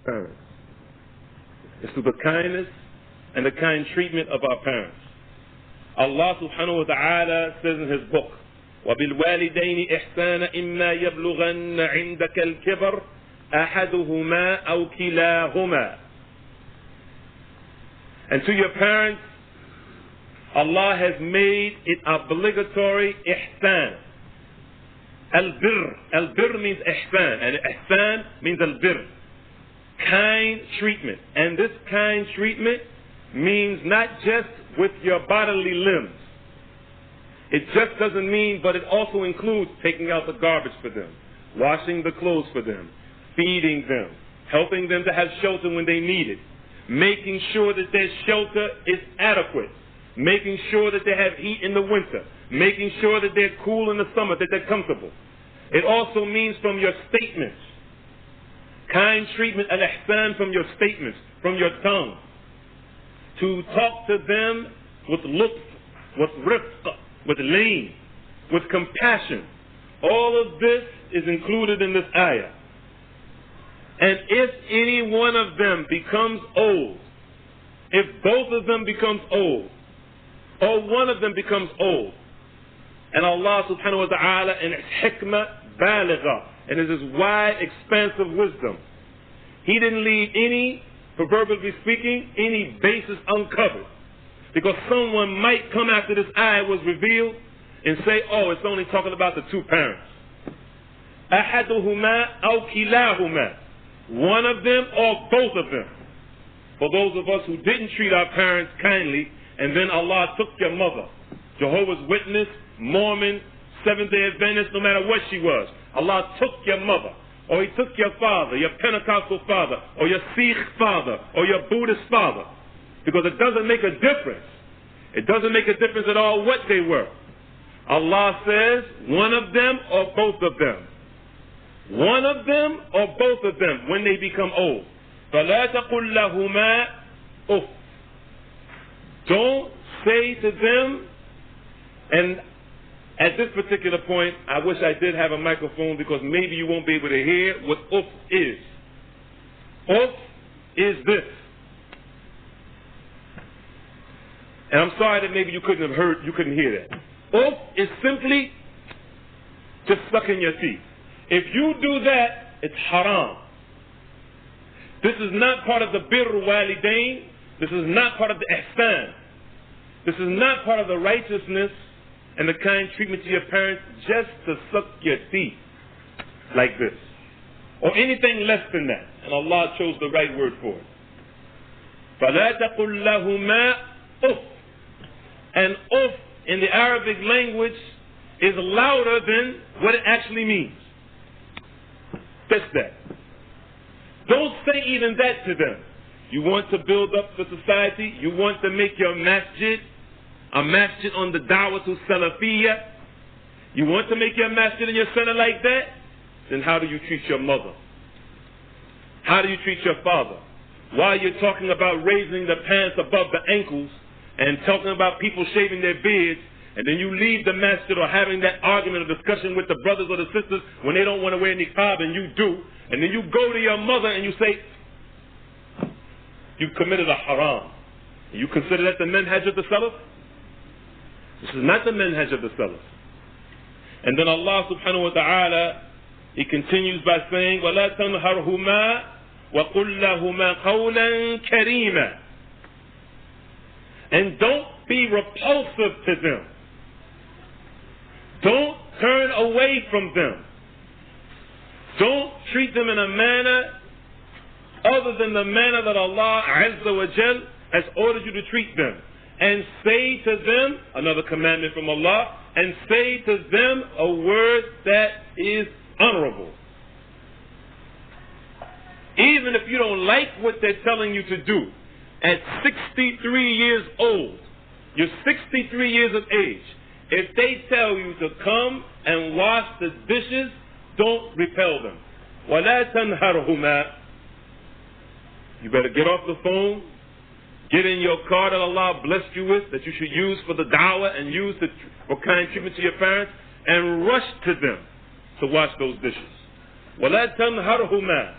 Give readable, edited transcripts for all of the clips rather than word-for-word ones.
parents. It's through the kindness and the kind treatment of our parents. Allah subhanahu wa ta'ala says in his book, وَبِالْوَالِدَيْنِ إِحْسَانًا إِمَّا يَبْلُغَنَّ عِنْدَكَ الْكِبَرَ أَحَدُهُمَا أَوْ كِلَاهُمَا. And to your parents, Allah has made it obligatory ihsan. Al-birr. Al-birr means ihsan, and ihsan means al-birr. Kind treatment. And this kind treatment means not just with your bodily limbs. It just doesn't mean, but it also includes taking out the garbage for them, washing the clothes for them, feeding them, helping them to have shelter when they need it, making sure that their shelter is adequate, making sure that they have heat in the winter, making sure that they're cool in the summer, that they're comfortable. It also means from your statements. Kind treatment, al-ihsan, from your statements, from your tongue. To talk to them with lutf, with rifq, with lean, with compassion. All of this is included in this ayah. And if any one of them becomes old, if both of them becomes old, or one of them becomes old, and Allah subhanahu wa ta'ala in his hikmah baligha, and in his wide expanse of wisdom, he didn't leave any, proverbially speaking, any basis uncovered. Because someone might come after this ayah was revealed and say, oh, it's only talking about the two parents. Ahaduhuma aw kilahuma. One of them or both of them. For those of us who didn't treat our parents kindly, and then Allah took your mother, Jehovah's Witness, Mormon, Seventh-day Adventist, no matter what she was, Allah took your mother, or he took your father, your Pentecostal father, or your Sikh father, or your Buddhist father. Because it doesn't make a difference. It doesn't make a difference at all what they were. Allah says, one of them or both of them. One of them or both of them when they become old. فَلَا تَقُلْ لَهُمَا أُفْ. Don't say to them, and at this particular point, I wish I did have a microphone because maybe you won't be able to hear what uf is. Uf is this. And I'm sorry that maybe you couldn't hear that. Uf is simply just sucking your teeth. If you do that, it's haram. This is not part of the birr walidain. This is not part of the ihsan. This is not part of the righteousness and the kind treatment to your parents, just to suck your teeth like this. Or anything less than that. And Allah chose the right word for it. فَلَا تَقُلْ لَهُمَا أُفْ. And uf in the Arabic language is louder than what it actually means. Just that. Don't say even that to them. You want to build up the society, you want to make your masjid a masjid on the Dawud to Salafiyya, you want to make your masjid in your center like that, then how do you treat your mother? How do you treat your father? While you're talking about raising the pants above the ankles and talking about people shaving their beards, and then you leave the masjid or having that argument or discussion with the brothers or the sisters when they don't want to wear niqab and you do, and then you go to your mother and you say, you've committed a haram. You consider that the manhaj of the Salaf? This is not the manhaj of the Salaf. And then Allah subhanahu wa ta'ala, he continues by saying, وَلَا تَنْهَرْهُمَا وَقُلْ لَهُمَا قَوْلًا كَرِيمًا. And don't be repulsive to them. Don't turn away from them. Don't treat them in a manner other than the manner that Allah Azza wa Jal has ordered you to treat them. And say to them, another commandment from Allah, and say to them a word that is honorable. Even if you don't like what they're telling you to do, at 63 years old, you're 63 years of age, if they tell you to come and wash the dishes, don't repel them. وَلَا تَنْهَرْهُمَا. You better get off the phone, get in your car that Allah blessed you with, that you should use for the da'wah and use for kind treatment to your parents, and rush to them to wash those dishes. وَلَا تَنْهَرْهُمَا.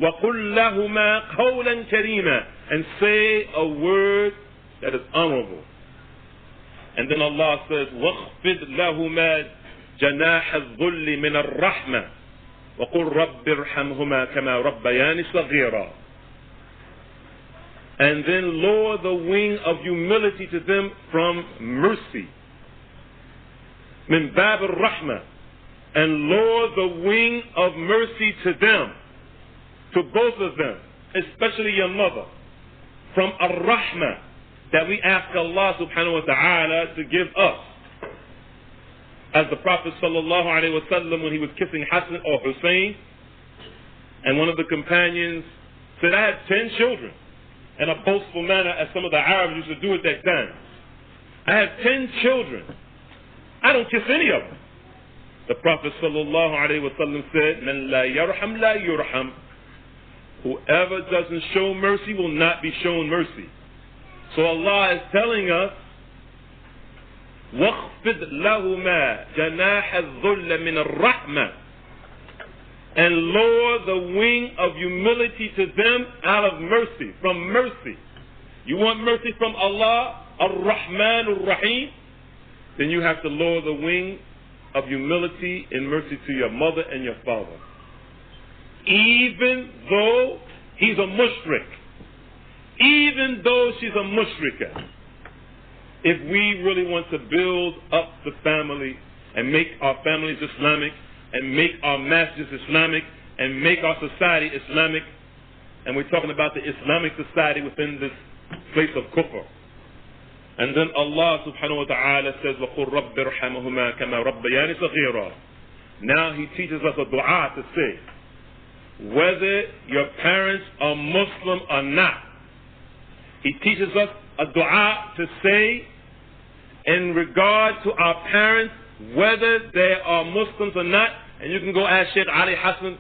وَقُلْ لَهُمَا قَوْلًا كَرِيمًا, and say a word that is honorable. And then Allah says, وَاخْفِضْ لَهُمَا جَنَاحَ الذُّلِّ مِنَ الرَّحْمَةِ وَقُلْ رَبِّ ارْحَمْهُمَا كَمَا رَبَّيَانِ صَغِيرًا. And then lower the wing of humility to them from mercy. مِنْ بَابِ الرَّحْمَةِ, and lower the wing of mercy to them, to both of them, especially your mother, from ar-rahmah that we ask Allah subhanahu wa ta'ala to give us. As the Prophet sallallahu alaihi wasallam, when he was kissing Hassan or Hussein, and one of the companions said, I had 10 children, in a boastful manner as some of the Arabs used to do at that time. I have 10 children. I don't kiss any of them. The Prophet sallallahu alaihi wasallam said, Man la yarham la yurham. Whoever doesn't show mercy will not be shown mercy. So Allah is telling us, وَاخْفِضْ لَهُمَا جَنَاحَ الذُّلَّ مِنَ الرَّحْمَةِ, and lower the wing of humility to them out of mercy, from mercy. You want mercy from Allah, Ar-Rahman Ar-Rahim? Then you have to lower the wing of humility and mercy to your mother and your father. Even though he's a mushrik, even though she's a mushrikah, if we really want to build up the family and make our families Islamic and make our masjids Islamic and make our society Islamic, and we're talking about the Islamic society within this place of kufr. And then Allah subhanahu wa ta'ala says, وَقُلْ رَبِّ ارْحَمْهُمَا كَمَا رَبَّيَانِ صَغِيرًا. Now he teaches us a dua to say, whether your parents are Muslim or not. He teaches us a dua to say in regard to our parents, whether they are Muslims or not. And you can go ask Sheikh Ali Hassan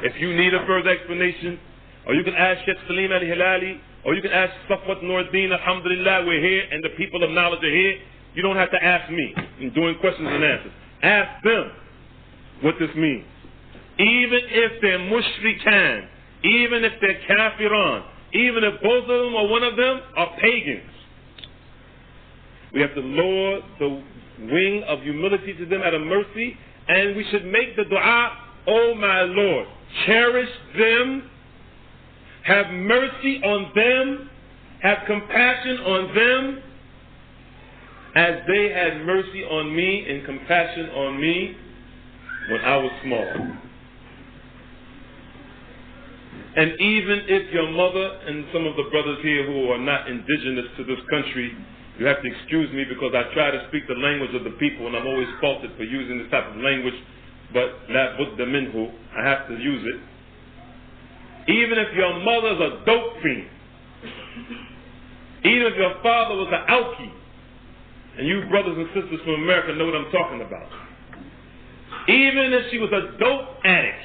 if you need a further explanation, or you can ask Sheikh Salim Ali Hilali, or you can ask Safwat Nuruddin. Alhamdulillah, we're here and the people of knowledge are here. You don't have to ask me in doing questions and answers. Ask them what this means. Even if they're mushrikan, even if they're kafiran, even if both of them or one of them are pagans, we have to lower the wing of humility to them out of mercy, and we should make the dua, oh my Lord, cherish them, have mercy on them, have compassion on them, as they had mercy on me and compassion on me when I was small. And even if your mother and some of the brothers here who are not indigenous to this country, you have to excuse me because I try to speak the language of the people and I'm always faulted for using this type of language, but la budda minhu, I have to use it. Even if your mother's a dope fiend, even if your father was an alky, and you brothers and sisters from America know what I'm talking about, even if she was a dope addict,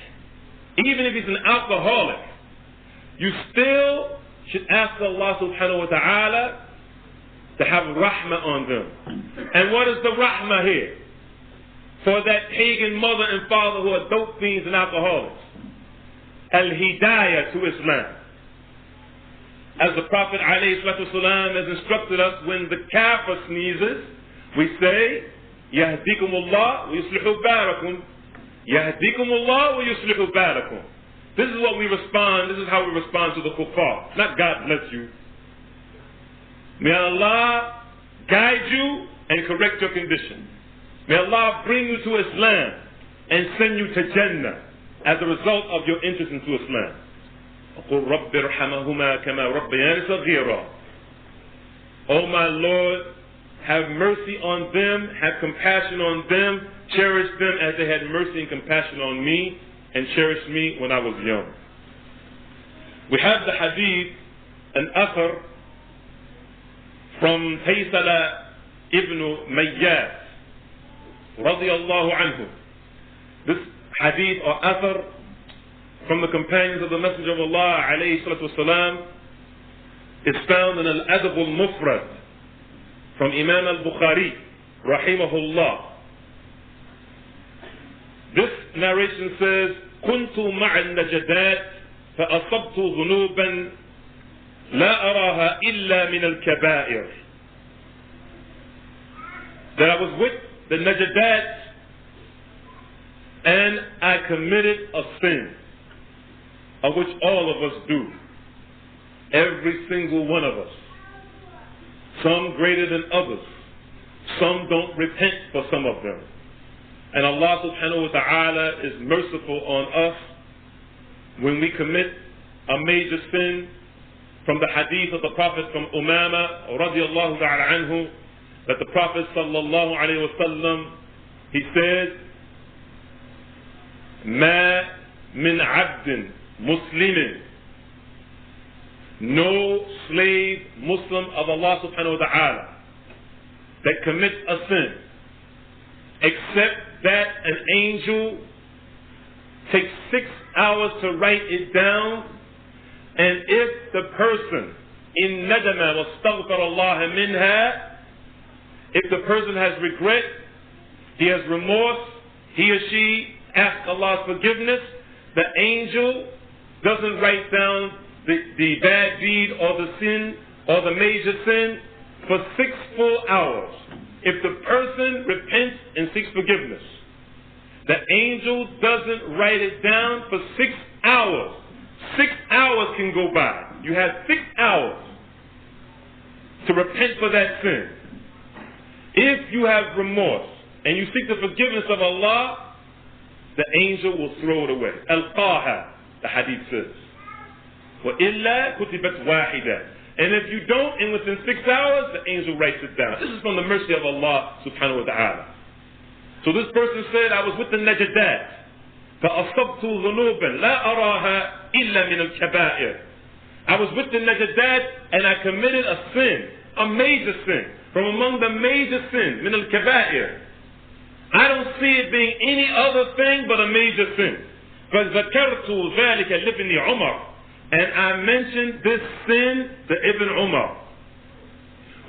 even if he's an alcoholic, you still should ask Allah subhanahu wa ta'ala to have rahmah on them. And what is the rahmah here? For that pagan mother and father who are dope fiends and alcoholics. Al-hidayah to Islam. As the Prophet ﷺ has instructed us, when the kafir sneezes, we say, Yahdikumullah wa yuslihu barakum. Yahdikumullah wa yuslihu barakum. This is what we respond, this is how we respond to the kuffar. Not God bless you. May Allah guide you and correct your condition. May Allah bring you to Islam and send you to Jannah as a result of your interest into Islam. قُلْ رَبِّ ارْحَمَهُمَا كَمَا رَبَّيَانِ صَغِيرًا. Oh my Lord, have mercy on them, have compassion on them, cherish them as they had mercy and compassion on me, and cherished me when I was young. We have the hadith, an athar from Haysala ibn Mayyas radiyallahu anhu. This hadith or athar from the companions of the Messenger of Allah alayhi salatu wasalam is found in Al-Adib al-Mufrad from Imam al-Bukhari rahimahullah. This narration says, كنت مع النجدات فأصبت ذنوبا لا أراها إلا من الكبائر. That I was with the Najadat and I committed a sin, of which all of us do. Every single one of us. Some greater than others. Some don't repent for some of them. And Allah subhanahu wa ta'ala is merciful on us when we commit a major sin. From the hadith of the Prophet from Umama radiallahu ta'ala anhu, that the Prophet sallallahu alayhi wa sallam, he said, Ma min abdin muslimin, no slave Muslim of Allah subhanahu wa ta'ala that commits a sin, except that an angel takes 6 hours to write it down, and if the person in nadama wa astaghfar Allah minha, if the person has regret, he has remorse, he or she asks Allah's forgiveness, the angel doesn't write down the bad deed or the sin or the major sin for 6 full hours. If the person repents and seeks forgiveness, the angel doesn't write it down for 6 hours. 6 hours can go by. You have 6 hours to repent for that sin. If you have remorse and you seek the forgiveness of Allah, the angel will throw it away. Al-Qaha, the hadith says. وَإِلَّا كُتِبَتْ وَاحِدًا. And if you don't, and within 6 hours, the angel writes it down. This is from the mercy of Allah subhanahu wa ta'ala. So this person said, I was with the Najadat. فَأَصَبْتُ ذُنُوبًا لَا أَرَاهَا إِلَّا مِنَ الْكَبَائِرِ. I was with the Najadat and I committed a sin, a major sin, from among the major sins, min al-kaba'ir. I don't see it being any other thing but a major sin. فَذَكَرْتُ ذَلِكَ لِبْنِ عُمَرٍ. And I mentioned this sin to Ibn Umar,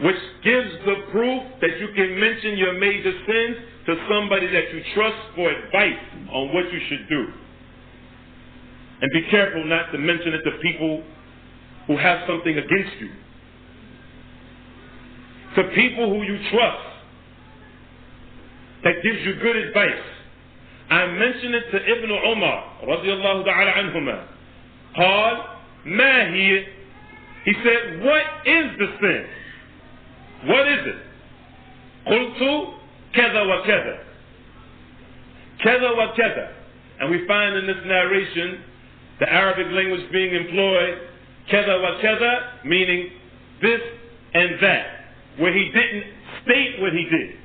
which gives the proof that you can mention your major sins to somebody that you trust for advice on what you should do. And be careful not to mention it to people who have something against you. To people who you trust, that gives you good advice. I mentioned it to Ibn Umar radiallahu ta'ala anhuma. قال ما هي? He said, what is the sin? What is it? قلت كذا وكذا. كذا وكذا. And we find in this narration the Arabic language being employed, كذا وكذا, meaning this and that, where he didn't state what he did.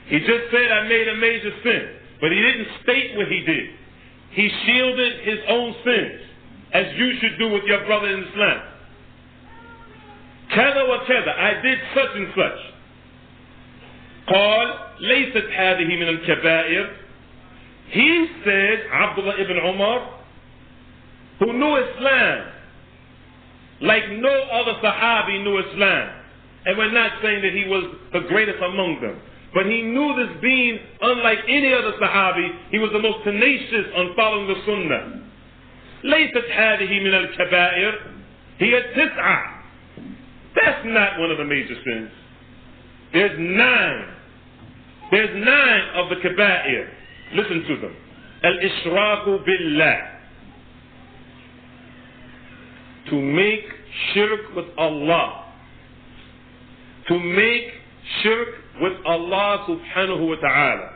He just said, I made a major sin, but he didn't state what he did. He shielded his own sins, as you should do with your brother in Islam. كذا وكذا, I did such and such. قال ليست هذه من الكبائر. He said, Abdullah ibn Umar, who knew Islam like no other Sahabi knew Islam. And we're not saying that he was the greatest among them, but he knew this being unlike any other Sahabi. He was the most tenacious on following the Sunnah. ليست هذه من الكبائر هي 9. That's not one of the major sins. There's 9. There's 9 of the kaba'ir. Listen to them. Al-ishraku billah. To make shirk with Allah. To make shirk with Allah subhanahu wa ta'ala.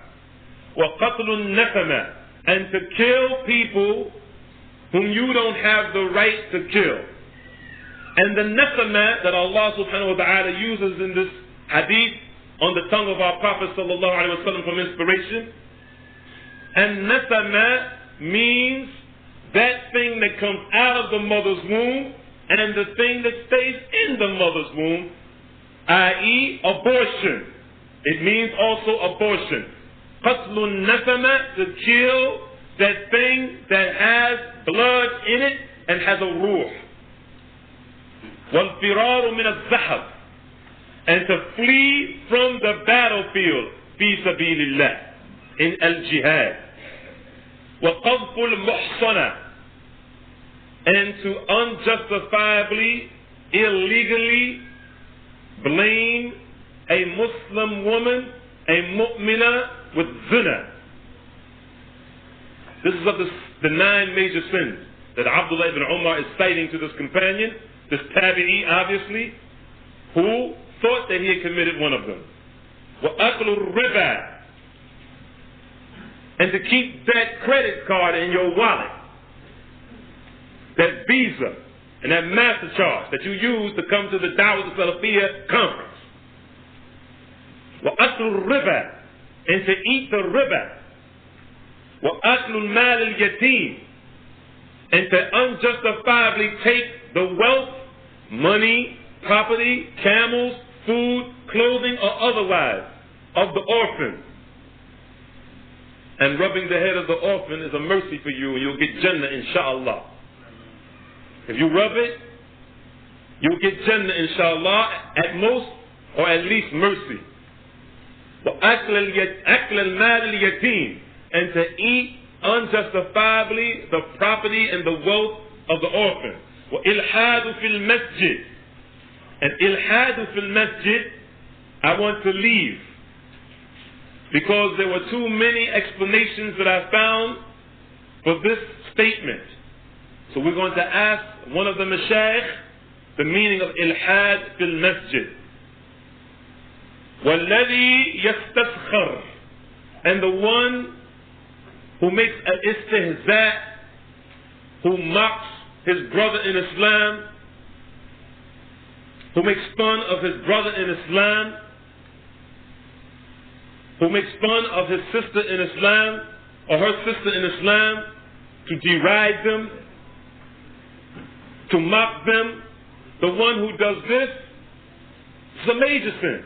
Wa qatlun nafama. And to kill people whom you don't have the right to kill. And the nafama that Allah subhanahu wa ta'ala uses in this hadith on the tongue of our Prophet sallallahu alaihi wasallam from inspiration. And nafama means that thing that comes out of the mother's womb and the thing that stays in the mother's womb, i.e. abortion. It means also abortion. Qatlun nafama, to kill that thing that has blood in it and has a ruh. وَالْفِرَارُ مِنَ الزَّحَفِ, and to flee from the battlefield, فِي سَبِيلِ اللَّهِ, in al-jihad. وَقَذْفُ الْمُحْصَنَةِ, and to unjustifiably, illegally blame a Muslim woman, a mu'mina, with zina. This is of the 9 major sins that Abdullah ibn Umar is citing to this companion, this tabi'i obviously, who thought that he had committed one of them. وَأَكْلُ الرِّبَا, and to keep that credit card in your wallet, that Visa and that MasterCard that you use to come to the Dawud Salafiyah conference. وَأَكْلُ الرِّبَا, and to eat the riba. وَأَكْلُ الْمَالِ الْيَتِيمِ, and to unjustifiably take the wealth, money, property, camels, food, clothing, or otherwise of the orphan. And rubbing the head of the orphan is a mercy for you, and you'll get Jannah, inshallah. If you rub it, you'll get Jannah, inshallah, at most, or at least mercy. وَأَكْلَ الْمَالِ الْيَتِيمِ, and to eat unjustifiably the property and the wealth of the orphan. وَإِلْحَادُ فِي الْمَسْجِدِ, and ilhadu fil masjid, I want to leave, because there were too many explanations that I found for this statement. So we're going to ask one of the mashayikh the meaning of ilhad fil masjid. وَالَّذِي يَسْتَسْخَرْ, and the one who makes an istihza, who mocks his brother in Islam, who makes fun of his brother in Islam, who makes fun of his sister in Islam or her sister in Islam, to deride them, to mock them. The one who does this is a major sin.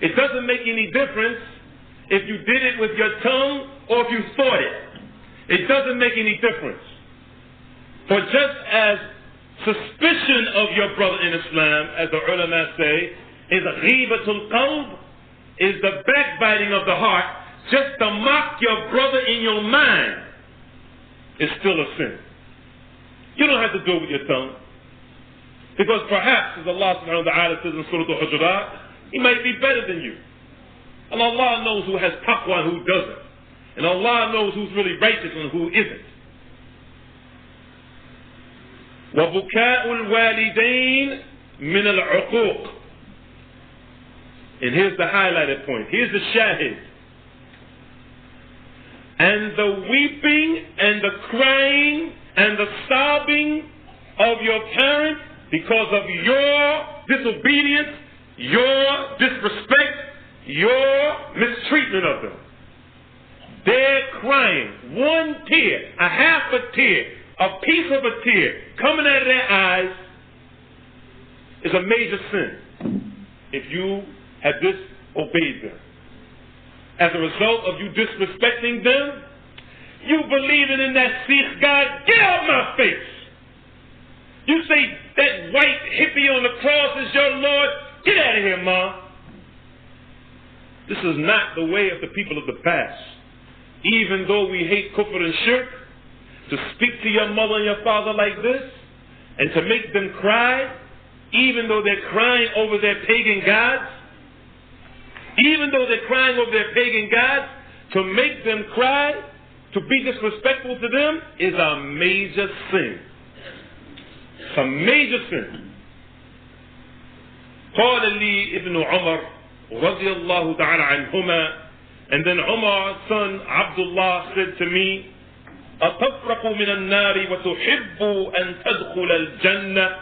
It doesn't make any difference if you did it with your tongue or if you thought it. It doesn't make any difference. For just as suspicion of your brother in Islam, as the ulama say, is ghibatul qalb, is the backbiting of the heart, just to mock your brother in your mind is still a sin. You don't have to do it with your tongue. Because perhaps, as Allah subhanahu wa ta'ala says in Surah Al-Hujurat, he might be better than you. And Allah knows who has taqwa and who doesn't. And Allah knows who's really righteous and who isn't. وَبُكَاءُ الْوَالِدَيْنِ مِنَ الْعُقُوقِ. And here's the highlighted point. Here's the shahid. And the weeping and the crying and the sobbing of your parents because of your disobedience, your disrespect, your mistreatment of them. They're crying. One tear, a half a tear, a piece of a tear coming out of their eyes is a major sin if you have disobeyed them. As a result of you disrespecting them, you believing in that Sikh God, get out my face. You say that white hippie on the cross is your Lord, get out of here, Ma. This is not the way of the people of the past. Even though we hate kufr and shirk, to speak to your mother and your father like this, and to make them cry, even though they're crying over their pagan gods, even though they're crying over their pagan gods, to make them cry, to be disrespectful to them, is a major sin. It's a major sin. قال لي ابن عمر رضي الله تعالى عنهما, and then Umar's son Abdullah said to me, أتفرق من النار وتحب أن تدخل الجنة.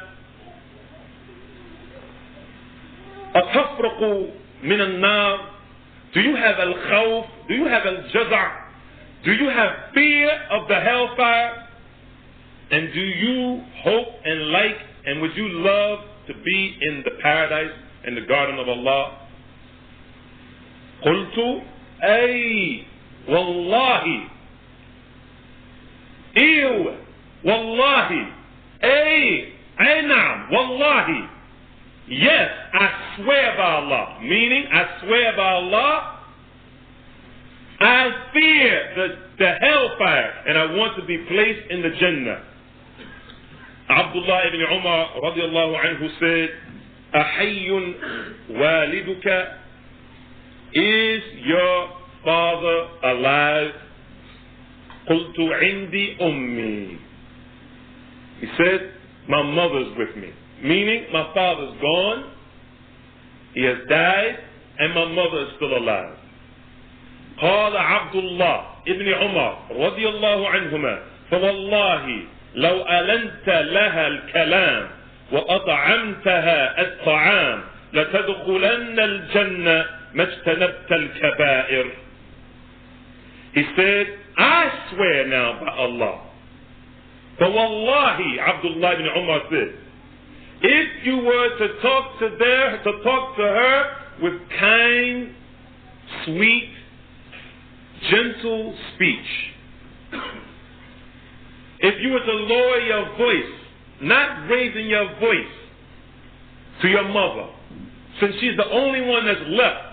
أتفرق من النار. Do you have al-khawf? Do you have al-jaza'? Do you have fear of the hellfire? And do you hope and like and would you love to be in the paradise and the garden of Allah? قلت أي والله إيو والله أي نعم والله. Yes, I swear by Allah. Meaning, I swear by Allah, I fear the hellfire and I want to be placed in the Jannah. Abdullah ibn Umar radiallahu anhu said, Ahayyun waliduka, is your father alive? Qultu indi ummi. He said, my mother's with me. Meaning, my father's gone, he has died, and my mother is still alive. قال عبد الله ابن عمر رضي الله عنهما فوالله لو ألنت لها الكلام وأطعمتها الطعام لتدخلن الجنة ما اجتنبت الكبائر. He said, I swear now by Allah. فوالله, Abdullah ibn Umar said, if you were to talk to her with kind, sweet, gentle speech, if you were to lower your voice, not raising your voice to your mother, since she's the only one that's left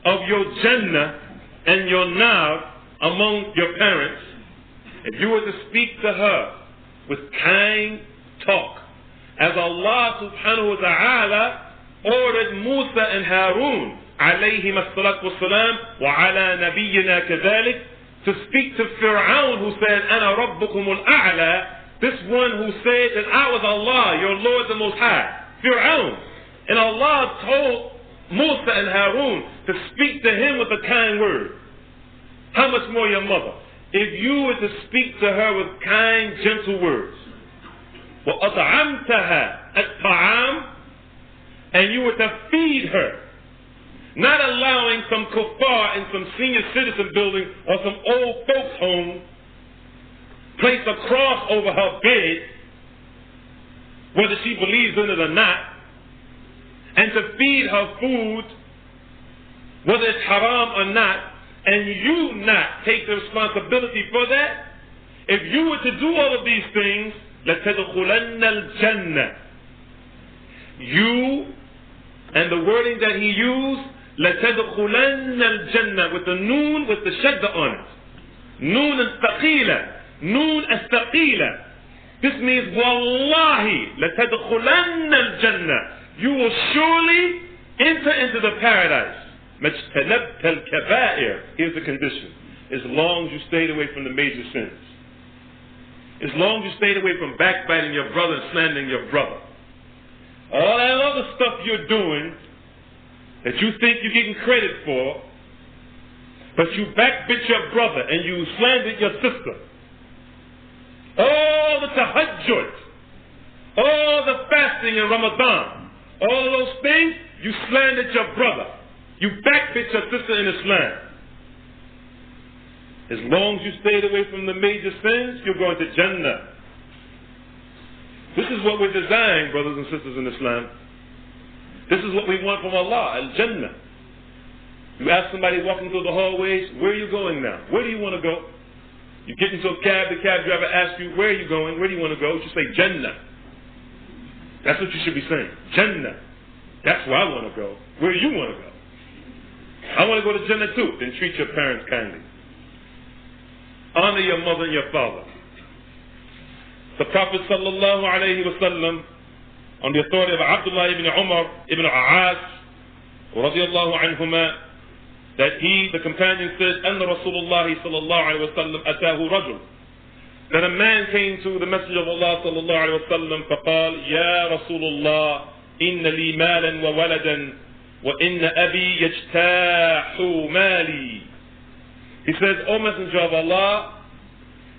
of your Jannah and your Nar among your parents, if you were to speak to her with kind talk, as Allah subhanahu wa ta'ala ordered Musa and Harun alayhim as-salatu was-salam wa ala nabiyyina kadhalik to speak to Fir'aun, who said, Ana rabbukumul a'la, this one who said that I was Allah, your Lord the Most High, Fir'aun. And Allah told Musa and Harun to speak to him with a kind word. How much more your mother? If you were to speak to her with kind, gentle words, وَأَطْعَمْتَهَا الطَّعَامِ, and you were to feed her, not allowing some kuffar in some senior citizen building or some old folks home place a cross over her bed, whether she believes in it or not, and to feed her food, whether it's haram or not, and you not take the responsibility for that. If you were to do all of these things, لَتَدْخُلَنَّ الْجَنَّةِ, you, and the wording that he used, لَتَدْخُلَنَّ الْجَنَّةِ, with the noon, with the shadda on it. Noon al-thaqila. Noon al-thaqila. This means, Wallahi, لَتَدْخُلَنَّ الْجَنَّةِ, you will surely enter into the paradise. مَجْتَنَبْتَ الْكَبَائِرِ. Here's the condition. As long as you stayed away from the major sins. As long as you stayed away from backbiting your brother and slandering your brother. All that other stuff you're doing that you think you're getting credit for, but you backbit your brother and you slandered your sister. All the tahajjud, all the fasting in Ramadan, all those things, you slandered your brother. You backbit your sister in Islam. As long as you stayed away from the major sins, you're going to Jannah. This is what we're designed, brothers and sisters in Islam. This is what we want from Allah, Al-Jannah. You ask somebody walking through the hallways, where are you going now? Where do you want to go? You get into a cab, the cab driver asks you, where are you going? Where do you want to go? You say, Jannah. That's what you should be saying. Jannah. That's where I want to go. Where do you want to go? I want to go to Jannah too. Then treat your parents kindly. Honor your mother and your father. The Prophet sallallahu alayhi wa sallam, on the authority of Abdullah ibn Umar ibn A'as radiyallahu anhuma, that he, the companion, said, Anna Rasulullah sallallahu alayhi wa sallam atahu rajul, that a man came to the Messenger of Allah sallallahu alayhi wa sallam, فقال, Ya Rasulullah, inna li malan wa waladan, wa inna abi yajtahu mali. He says, O Messenger of Allah,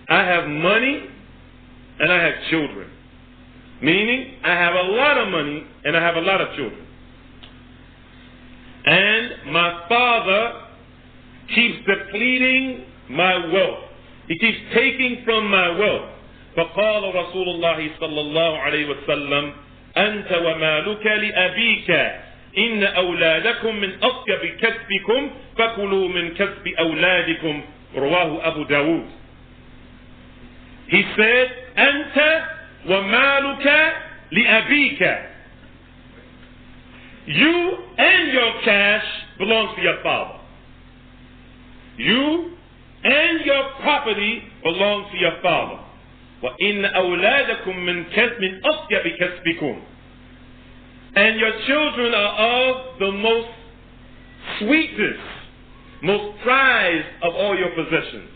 I have money and I have children. Meaning, I have a lot of money and I have a lot of children. And my father keeps depleting my wealth. He keeps taking from my wealth. فقال رسول الله صلى الله عليه وسلم أنت ومالك لأبيك إن أولادكم من أطيب كسبكم فكلوا من كسب أولادكم رواه أبو داود. He said أنت ومالك لأبيك, you and your cash belongs to your father. You and your property belongs to your father. وَإِنَّ أَوْلَادَكُمْ مِنْ أَطْيَبِ كَسْبِكُمْ. And your children are of the most sweetest, most prized of all your possessions.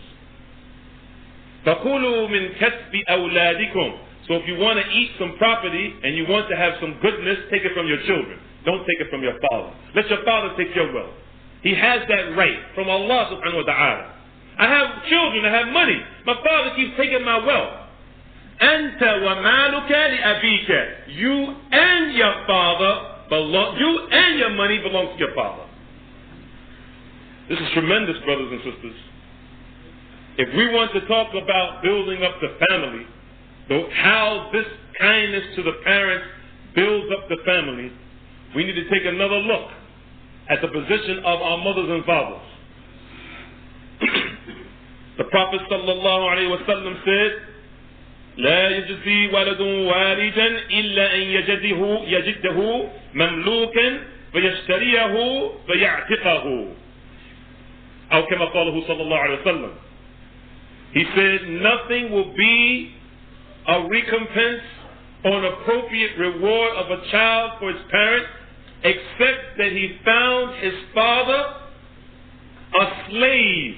فَكُلُوا مِنْ كَسْبِ أَوْلَادِكُمْ. So if you want to eat some property and you want to have some goodness, take it from your children. Don't take it from your father. Let your father take your wealth. He has that right from Allah subhanahu wa ta'ala. I have children, I have money. My father keeps taking my wealth. أَنْتَ وَمَالُكَ لِأَبِيكَ. You and your father belong, you and your money belong to your father. This is tremendous, brothers and sisters. If we want to talk about building up the family, how this kindness to the parents builds up the family, we need to take another look at the position of our mothers and fathers. The Prophet sallallahu alaihi wasallam said, لا يجزي ولد والدا إلا أن يجده مملوكا فيشتريه فيعتقه. أو كما قاله صلى الله عليه وسلم. He said, nothing will be a recompense or an appropriate reward of a child for his parent except that he found his father a slave.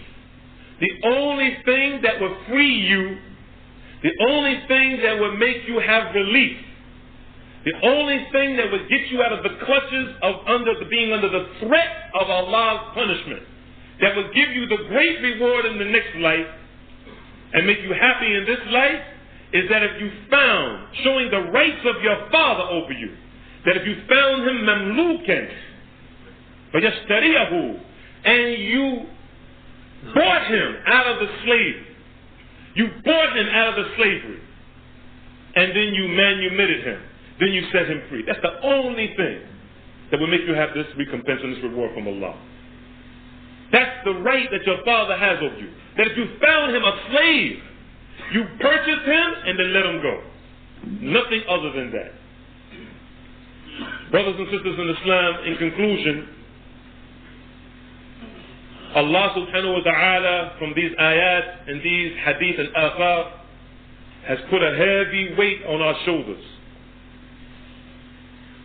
The only thing that would free you, the only thing that would make you have relief, the only thing that would get you out of the clutches of being under the threat of Allah's punishment, that would give you the great reward in the next life and make you happy in this life, is that if you found, showing the rights of your father over you, that if you found him mamlukan, فَيَشْتَرِيَهُ, and you bought him out of the slavery, you bought him out of the slavery, and then you manumitted him, then you set him free. That's the only thing that will make you have this recompense and this reward from Allah. That's the right that your father has over you. That if you found him a slave, you purchased him and then let him go. Nothing other than that. Brothers and sisters in Islam, in conclusion, Allah subhanahu wa ta'ala from these ayat and these hadith and athar has put a heavy weight on our shoulders.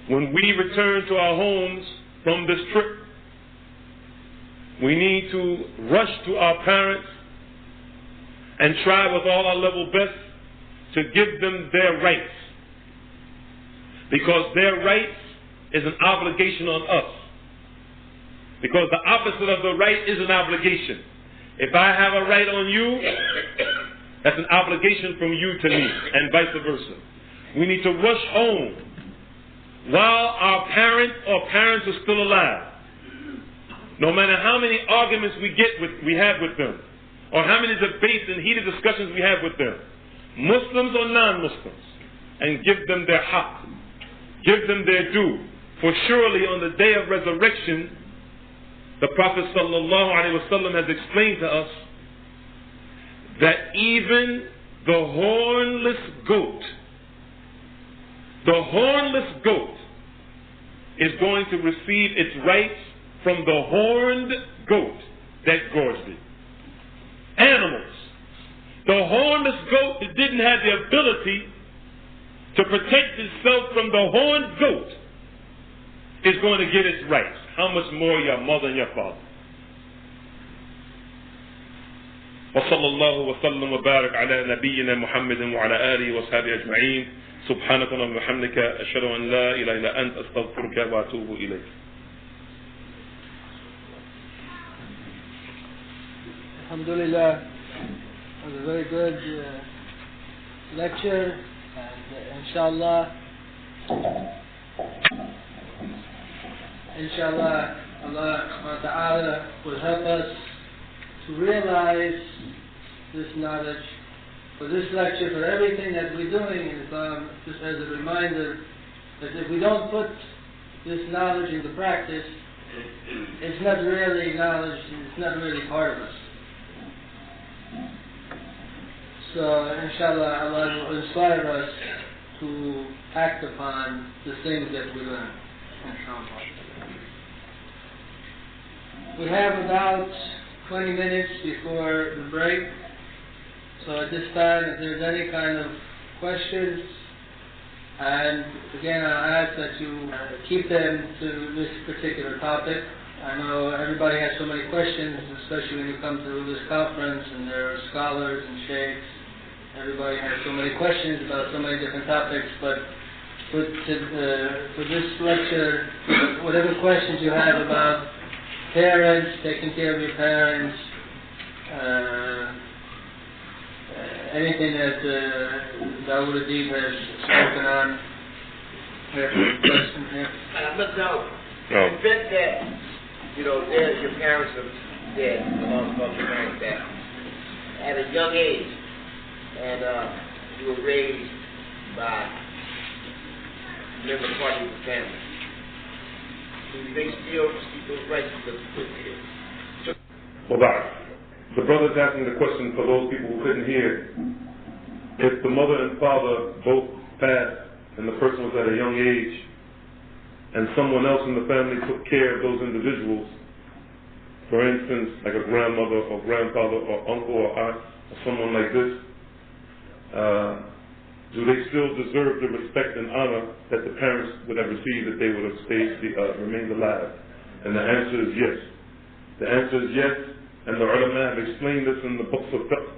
When we return to our homes from this trip, we need to rush to our parents and try with all our level best to give them their rights. Because their rights is an obligation on us. Because the opposite of the right is an obligation. If I have a right on you, that's an obligation from you to me, and vice versa. We need to rush home while our parents or parents are still alive. No matter how many arguments we have with them, or how many debates and heated discussions we have with them, Muslims or non-Muslims, and give them their haqq, give them their due. For surely on the day of resurrection, the Prophet sallallahu alaihi wasallam has explained to us that even the hornless goat is going to receive its rights from the horned goat that gorged it. Animals. The hornless goat that didn't have the ability to protect itself from the horned goat is going to get its rights. How much more your mother and your father? وصلى الله وسلم وبارك على نبينا محمد وعلى آله وصحبه أجمعين. سبحانك اللهم وبحمدك أشهد أن لا إله إلا أنت أستغفرك وأتوب إليك. Alhamdulillah, it was a very good lecture, and inshallah, Allah subhanahu wa ta'ala will help us to realize this knowledge. For this lecture, for everything that we're doing in Islam, just as a reminder that if we don't put this knowledge into practice, it's not really knowledge, it's not really part of us. So, inshallah, Allah will inspire us to act upon the things that we learn. Inshallah. We have about 20 minutes before the break. So at this time, if there's any kind of questions, and again I ask that you keep them to this particular topic. I know everybody has so many questions, especially when you come to this conference and there are scholars and sheikhs. Everybody has so many questions about so many different topics, but for this lecture, whatever questions you have about parents, taking care of your parents, anything that Dawud Adib has spoken on. Question here. Look, no. You said that, there's your parents are dead, your parents dead, at a young age, and you were raised by member party of the family. Do they still keep those rights to the Well, the brother's asking the question for those people who couldn't hear. If the mother and father both passed and the person was at a young age and someone else in the family took care of those individuals, for instance, like a grandmother or grandfather or uncle or aunt or someone like this, do they still deserve the respect and honor that the parents would have received if they would have remained alive? And the answer is yes. The answer is yes. And the ulama have explained this in the books of fiqh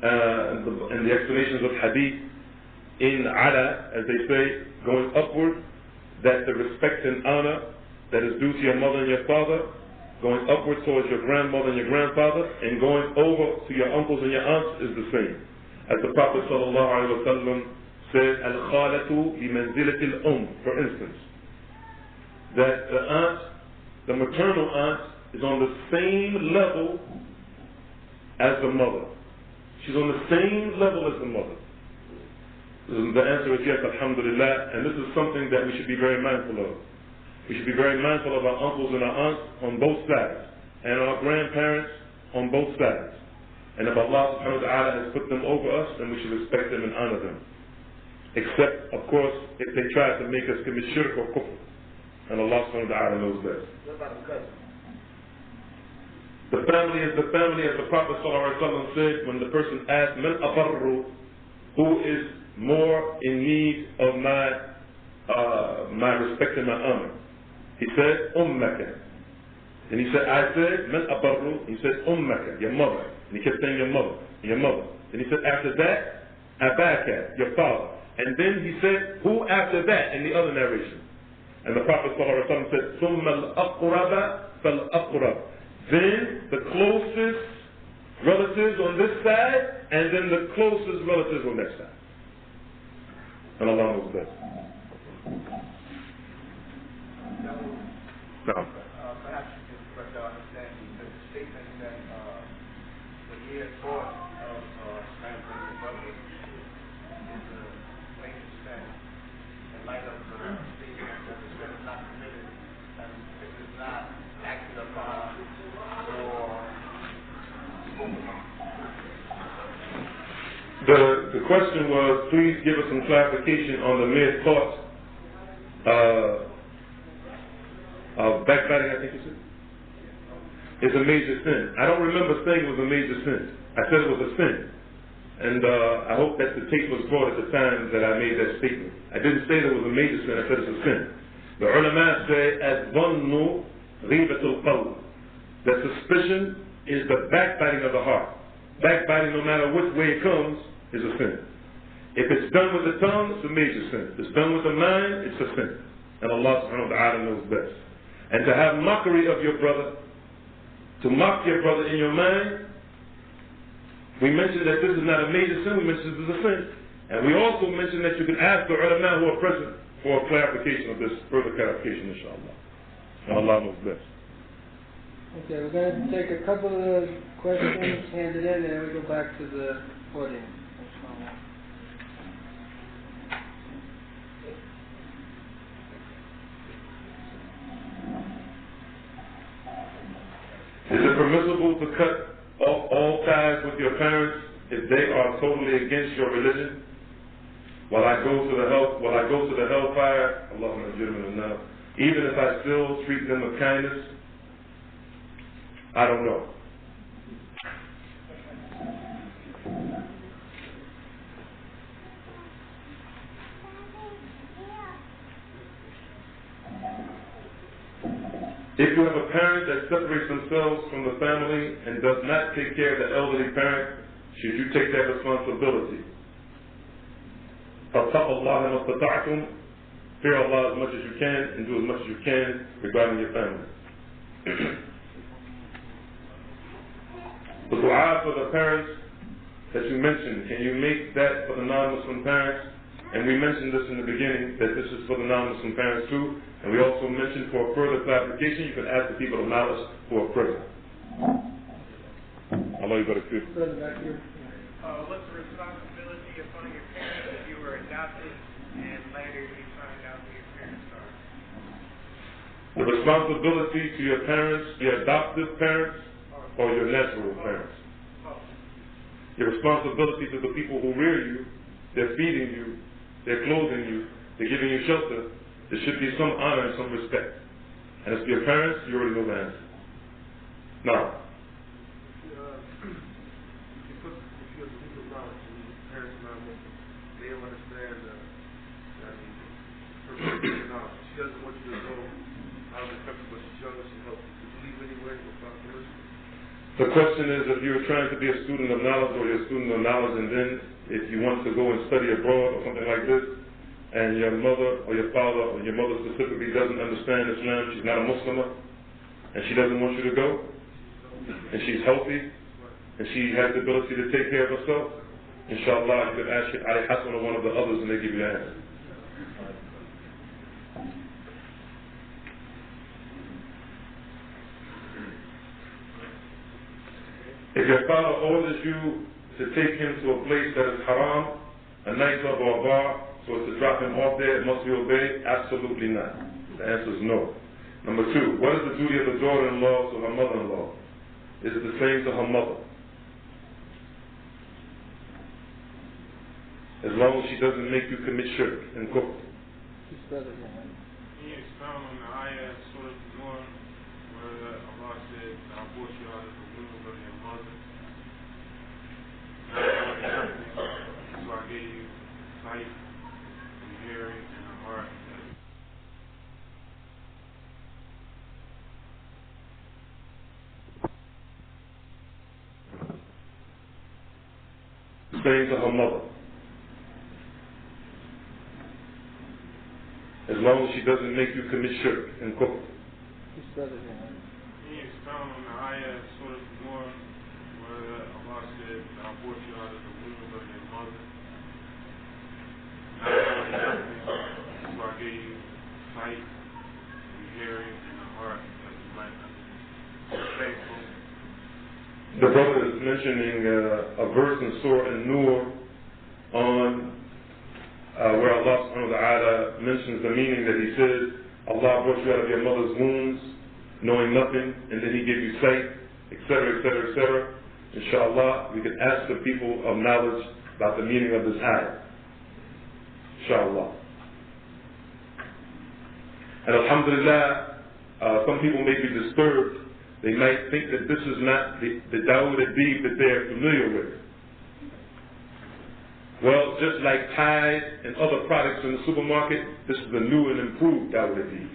and the explanations of hadith in ala, as they say, going upward, that the respect and honor that is due to your mother and your father, going upward towards your grandmother and your grandfather, and going over to your uncles and your aunts is the same. As the Prophet ﷺ said, al-khalatu bi-manzilati al-um, for instance, that the aunt, the maternal aunt, is on the same level as the mother. She's on the same level as the mother. The answer is yes, alhamdulillah, and this is something that we should be very mindful of. We should be very mindful of our uncles and our aunts on both sides, and our grandparents on both sides. And if Allah subhanahu wa ta'ala has put them over us, then we should respect them and honor them. Except, of course, if they try to make us commit shirk or kufr. And Allah subhanahu wa ta'ala knows best. What about the cousin? The family is the family, as the Prophet ﷺ said when the person asked, Man abarru, who is more in need of my respect and my honor? He said, Ummaka. And he said, I said, Man abarru. He said, Ummaka, your mother. And he kept saying your mother, your mother. And he said, after that, Abaka, your father. And then he said, who after that in the other narration? And the Prophet ﷺ said, Thumma al-aqraba fal-aqrab. Then the closest relatives on this side, and then the closest relatives on that side. And Allah knows best. No. Perhaps you can correct our understanding. The statement that the mere thought of transferring the brother is a plain extent in light of the statement that the sin is not committed and it is not acted upon or spoken of. The question was, please give us some clarification on the mere thought of backbiting, I think you said, is a major sin. I don't remember saying it was a major sin. I said it was a sin. And I hope that the tape was brought at the time that I made that statement. I didn't say there was a major sin, I said it's a sin. The ulama say, ad-dhannu ghibatul qalb. That suspicion is the backbiting of the heart. Backbiting, no matter which way it comes, is a sin. If it's done with the tongue, it's a major sin. If it's done with the mind, it's a sin. And Allah subhanahu wa ta'ala knows best. And to have mockery of your brother, to mock your brother in your mind, we mentioned that this is not a major sin, we mentioned this is a sin. And we also mentioned that you can ask the ulama who are present for a clarification of this, further clarification, inshallah. And Allah knows best. Okay, we're going to take a couple of questions handed in, and then we go back to the audience. Is it permissible to cut off all ties with your parents if they are totally against your religion? While I go to the hellfire, Allahumma ajirna now, even if I still treat them with kindness? I don't know. If you have a parent that separates themselves from the family and does not take care of the elderly parent, should you take that responsibility? فَاتَّقُوا اللَّهَ مَا اسْتَطَعْتُمْ. Fear Allah as much as you can and do as much as you can regarding your family. The dua for the parents that you mentioned, can you make that for the non-Muslim parents? And we mentioned this in the beginning, that this is for the non-Muslim parents too. And we also mentioned, for further clarification, you can ask the people of knowledge who are present. Allah, you better keep. What's the responsibility upon your parents if you were adopted and later you find out who your parents are? The responsibility to your parents, your adoptive parents, or your natural parents. Your responsibility to the people who rear you, they're feeding you, they're clothing you, they're giving you shelter. There should be some honor and some respect. And as for your parents, you already know the answer. Now, If you have people knowledge and your parents are not Muslim, they don't understand her knowledge. She doesn't want you to go out of the country, but she's young and she helps you. Could you leave anywhere with responsibility? the question is, if you're trying to be a student of knowledge or you're a student of knowledge, and then if you want to go and study abroad or something like this, and your mother or your father or your mother specifically doesn't understand Islam, she's not a Muslimah, and she doesn't want you to go, and she's healthy, and she has the ability to take care of herself, inshallah, you could ask Ali Hassan or one of the others and they give you the answer. If your father orders you to take him to a place that is haram, a nightclub or a bar, so as to drop him off there, it must be obeyed? Absolutely not. The answer is no. Number two, what is the duty of the daughter-in-law to her mother-in-law? Is it the same to her mother? As long as she doesn't make you commit shirk and kufr. Can you expound on the ayah, Surah An-Nur, where Allah said, I brought you out of the womb of your mother? So I gave you sight and hearing and a heart. Saying to her mother, as long as she doesn't make you commit shirk and kufr. Can you expound on the ayah, Surah An-Nur, where Allah said, I brought you out of the womb of your mother? So I gave you sight and hearing and a heart that you might understand. Faithful. The brother is mentioning a verse in Surah An-Nur on where Allah subhanahu wa ta'ala mentions the meaning that he says, Allah brought you out of your mother's wombs, knowing nothing, and then he gave you sight, etc., etc., etc. Inshallah, we can ask the people of knowledge about the meaning of this ayah. Inshallah. And alhamdulillah, some people may be disturbed. They might think that this is not the Dawud Adib that they're familiar with. Well, just like Tide and other products in the supermarket, this is the new and improved Dawud Adib.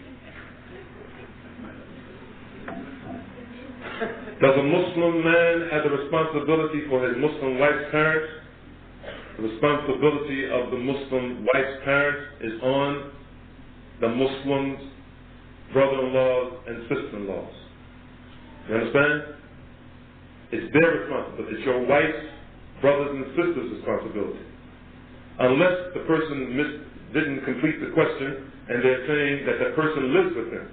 Does a Muslim man have the responsibility for his Muslim wife's parents? The responsibility of the Muslim wife's parents is on the Muslims' brother-in-laws and sister-in-laws. You understand? It's their responsibility. It's your wife's brothers and sisters' responsibility. Unless the person didn't complete the question and they're saying that the person lives with them.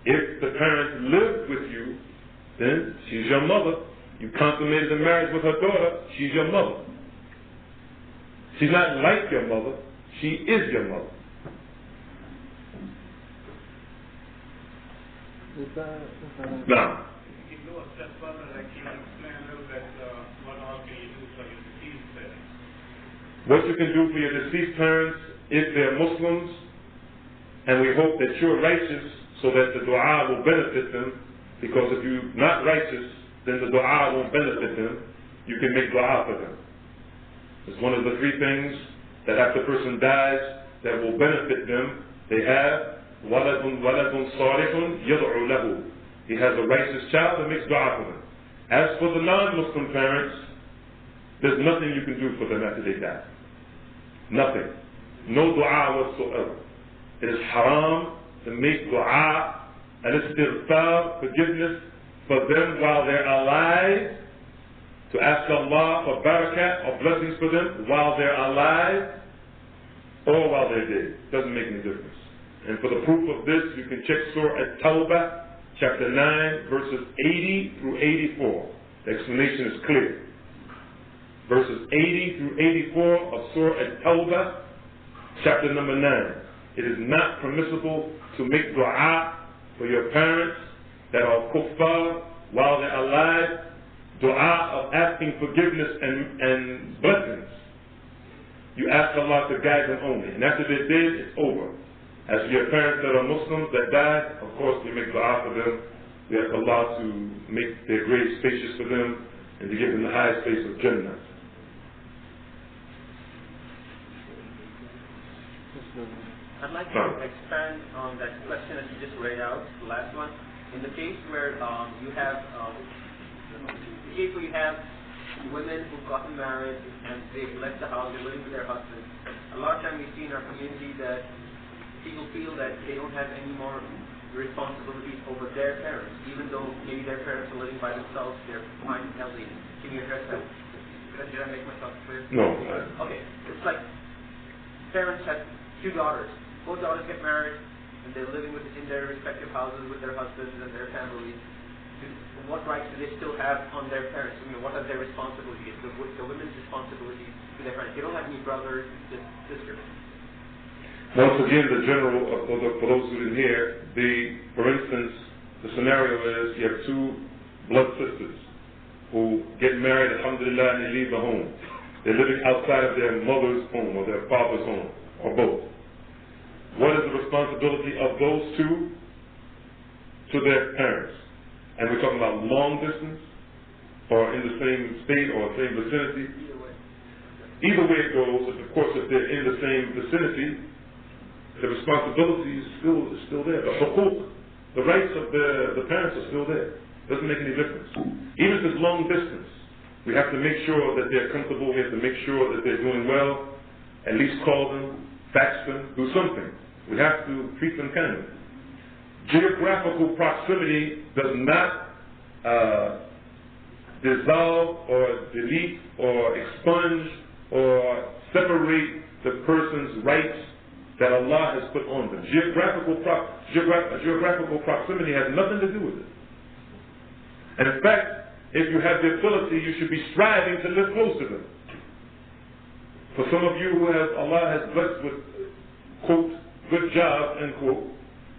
If the parent lived with you, then she's your mother. You consummated the marriage with her daughter, she's your mother. She's not like your mother, she is your mother. Now, You can go a step further, like you explain a little bit what all can you do for your deceased parents. what you can do for your deceased parents if they're Muslims, and we hope that you're righteous so that the dua will benefit them, because if you're not righteous, then the dua won't benefit them. You can make dua for them. It's one of the three things that after a person dies that will benefit them. They have وَلَدٌ صَالِحٌ يَدْعُو لَهُ. He has a righteous child that makes dua for him. As for the non-Muslim parents, there's nothing you can do for them after they die. Nothing. No dua whatsoever. It is haram to make dua, al-istighfar, forgiveness for them while they're alive, to ask Allah for barakah or blessings for them while they're alive or while they're dead. Doesn't make any difference. And for the proof of this, you can check Surah At-Tawbah, chapter 9, verses 80 through 84. The explanation is clear. Verses 80 through 84 of Surah At-Tawbah, chapter number 9. It is not permissible to make dua for your parents that are kuffar while they're alive, dua of asking forgiveness and blessings. You ask Allah to guide them only. And after they're dead, it's over. As for your parents that are Muslims that died, of course we make dua for them. We ask Allah to make their graves spacious for them and to give them the highest place of Jannah. I'd like to expand on that question that you just read out, the last one. In the case where you have women who've gotten married and they've left the house, they're living with their husbands. A lot of times we see in our community that people feel that they don't have any more responsibilities over their parents, even though maybe their parents are living by themselves, they're fine and healthy. Can you address that? Did I make myself clear? No. Okay. It's like parents have 2 daughters. Both daughters get married and they're living in their respective houses with their husbands and their families. What rights do they still have on their parents? I mean, what are their responsibilities? The women's responsibilities to their parents. They don't have any brothers, just sisters. Once again, the general, for those who didn't hear, for instance, the scenario is you have 2 blood sisters who get married, alhamdulillah, and they leave the home. They're living outside of their mother's home or their father's home, or both. What is the responsibility of those 2 to their parents? And we're talking about long distance, or in the same state or same vicinity. Either way it goes, of course, if they're in the same vicinity, the responsibility is still there. The hukuk, the rights of the parents are still there. Doesn't make any difference. Even if it's long distance, we have to make sure that they're comfortable. We have to make sure that they're doing well. At least call them, fax them, do something. We have to treat them kindly. Geographical proximity does not dissolve or delete or expunge or separate the person's rights that Allah has put on them. Geographical proximity has nothing to do with it. And in fact, if you have the ability, you should be striving to live close to them. For some of you who Allah has blessed with, quote, good job, end quote,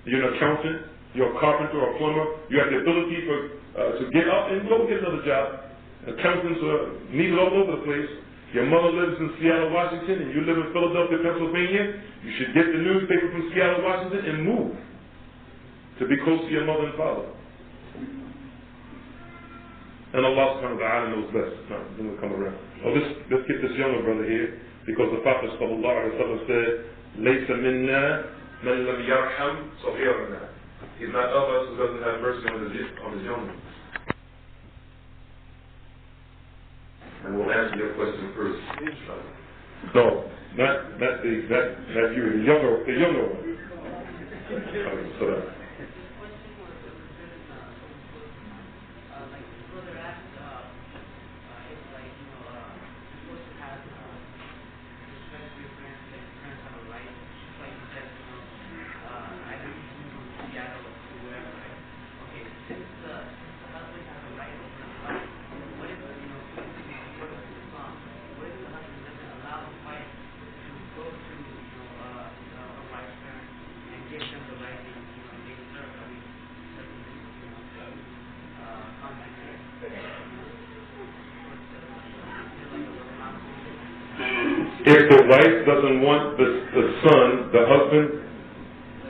you're an accountant, you're a carpenter or a plumber, you have the ability to get up and go get another job. Accountants are needed all over the place. Your mother lives in Seattle, Washington, and you live in Philadelphia, Pennsylvania. You should get the newspaper from Seattle, Washington, and move to be close to your mother and father. And Allah subhanahu wa ta'ala knows best. No, then we'll come around. Oh, let's get this younger brother here, because the Prophet sallallahu alaihi wasallam said, لَيْسَ مِنَّا مَنْ لَمْ يَرْحَمْ صَغِيرَنَا. He's not of us who doesn't have mercy on his young ones. And we'll answer your question first. No, not you, the younger one. So if the wife doesn't want the son, the husband.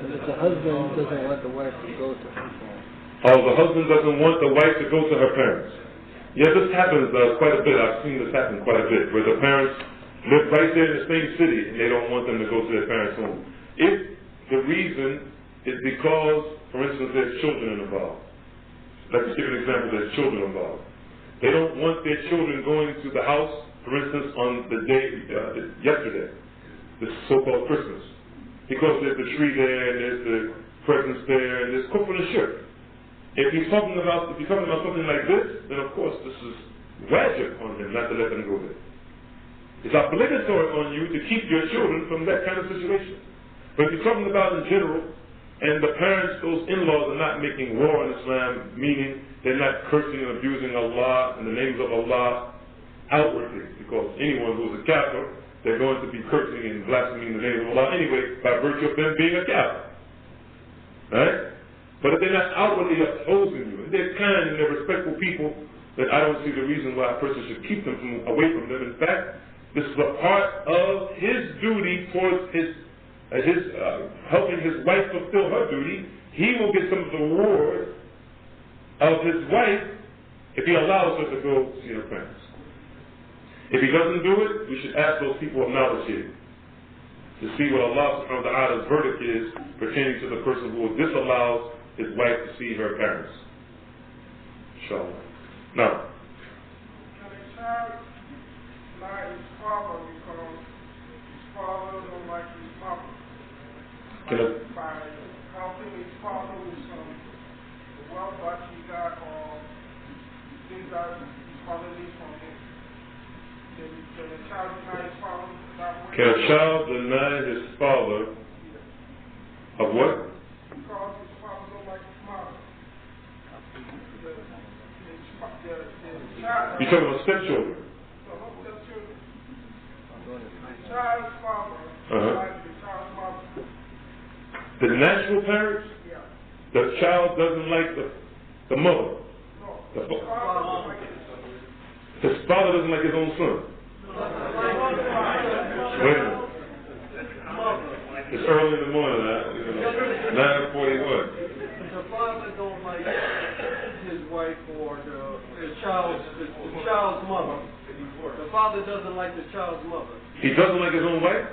If the husband doesn't want the wife to go to her parents. Oh, the husband doesn't want the wife to go to her parents. Yeah, this happens quite a bit. I've seen this happen quite a bit, where the parents live right there in the same city and they don't want them to go to their parents' home. If the reason is because, for instance, there's children involved. Let's give an example, there's children involved. They don't want their children going to the house, for instance, on the day, yesterday, this so-called Christmas. Because there's the tree there, and there's the presents there, and there's kufr and shirk. If you're talking about something like this, then of course this is wajib on him not to let them go there. It's obligatory on you to keep your children from that kind of situation. But if you're talking about in general, and the parents, those in-laws, are not making war on Islam, meaning they're not cursing and abusing Allah and the names of Allah outwardly, because anyone who's a kafir, they're going to be cursing and blaspheming the names of Allah anyway, by virtue of them being a kafir. Right? But if they're not outwardly opposing you, and they're kind and they're respectful people, then I don't see the reason why a person should keep them away from them. In fact, this is a part of his duty towards helping his wife fulfill her duty. He will get some of the reward of his wife if he allows her to go see her parents. If he doesn't do it, we should ask those people of knowledge here to see what Allah subhanahu wa ta'ala's verdict is pertaining to the person who disallows his wife to see her parents. Inshallah. Now. Can a child lie his father because his father don't like his mother? By helping his father with some wealth that he got or things that his father needs from him. Can a child deny his father that way? Can a child deny his father of what? Because his father don't like his mother. You're talking about stepchildren? The child's father likes the child's mother. The natural parents? Yeah. The child doesn't like the mother? No. His father doesn't like his own son? Wait a minute. It's early in the morning, 9:41. The father don't like his wife or the child's mother. The father doesn't like the child's mother. He doesn't like his own wife?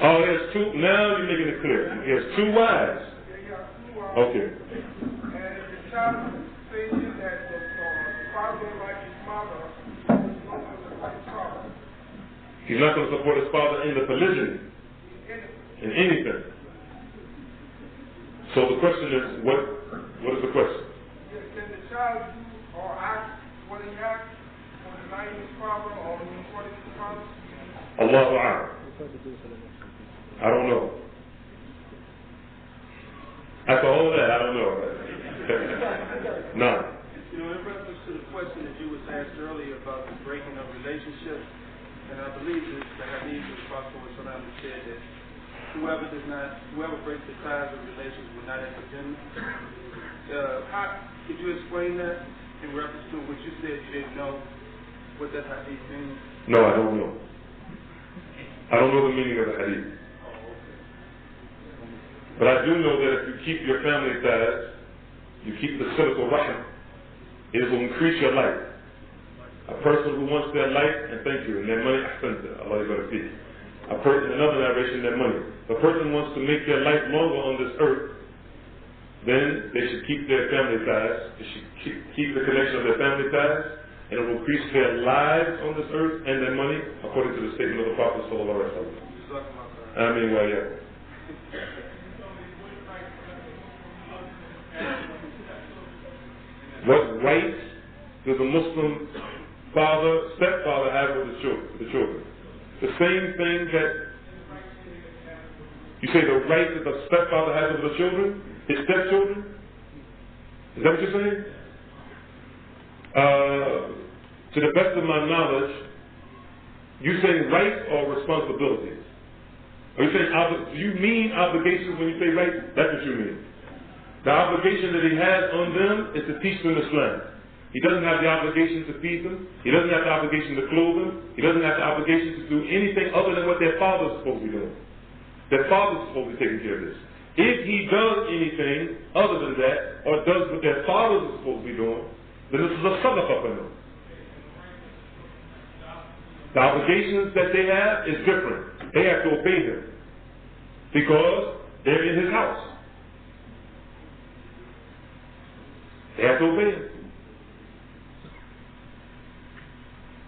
Oh, he has two. Now you're making it clear. He has two wives. Okay. And if the child says that the father don't like his mother, he's not going to support his father in the polygyny, in anything. So the question is, what is the question? Can the child do or act what he acts for denying his father or supporting his father? Allahu A'lam. I don't know. After all that, I don't know. No. In reference to the question that you was asked earlier about the breaking of relationships, and I believe that the Hadith of the Prophet said that whoever breaks the ties of relations will not enter Jannah. Could you explain that in reference to what you said you didn't know what that Hadith means? No, I don't know. I don't know the meaning of the Hadith. But I do know that if you keep your family ties, you keep the silatul rahim, it will increase your life. A person who wants their life, and thank you, and their money, Allah is going to feed. A person, another narration, their money. If a person wants to make their life longer on this earth, then they should keep their family ties. They should keep the connection of their family ties, and it will increase their lives on this earth and their money, according to the statement of the Prophet sallallahu alaihi wasallam. I mean, well, yeah. What right does a Muslim stepfather have with the children? The same thing that you say the right that the stepfather has over the children, his stepchildren? Is that what you're saying? To the best of my knowledge, you're saying rights or responsibilities? Are you saying, do you mean obligations when you say rights? That's what you mean. The obligation that he has on them is to teach them Islam. He doesn't have the obligation to feed them. He doesn't have the obligation to clothe them. He doesn't have the obligation to do anything other than what their father is supposed to be doing. Their father is supposed to be taking care of this. If he does anything other than that, or does what their fathers are supposed to be doing, then this is a sadaqah for him. The obligations that they have is different. They have to obey him because they're in his house. They have to obey him.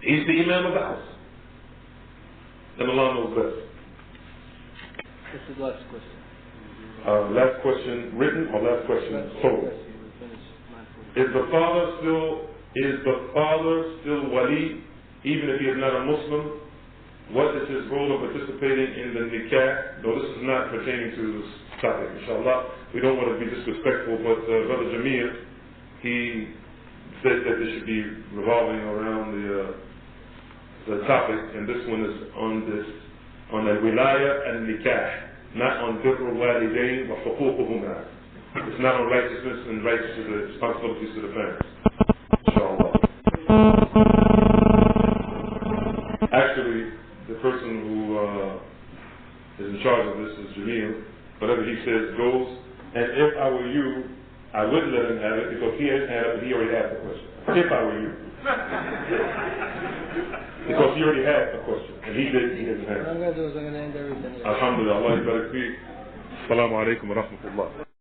He's the imam of the house. And Allah knows best. This is the last question. Last question written or last question told? Is the father still wali even if he is not a Muslim? What is his role of participating in the nikah? No, this is not pertaining to this topic, inshallah. We don't want to be disrespectful, but Brother Jamil, he said that this should be revolving around the topic, and this one is on the wilaya and nikah, not on birrul walidain wa huququhuma. It's not on righteousness and responsibilities to the parents. Inshallah. Actually, the person who is in charge of this is Jamil. Whatever he says goes. And if I were you, I wouldn't let him have it because he hasn't had it. He already asked the question. If I were you, because he already had a question and he didn't have it. What I'm going to do is I'm going to end everything. Alhamdulillah. Allah barak feek. Assalamu alaikum wa rahmatullah.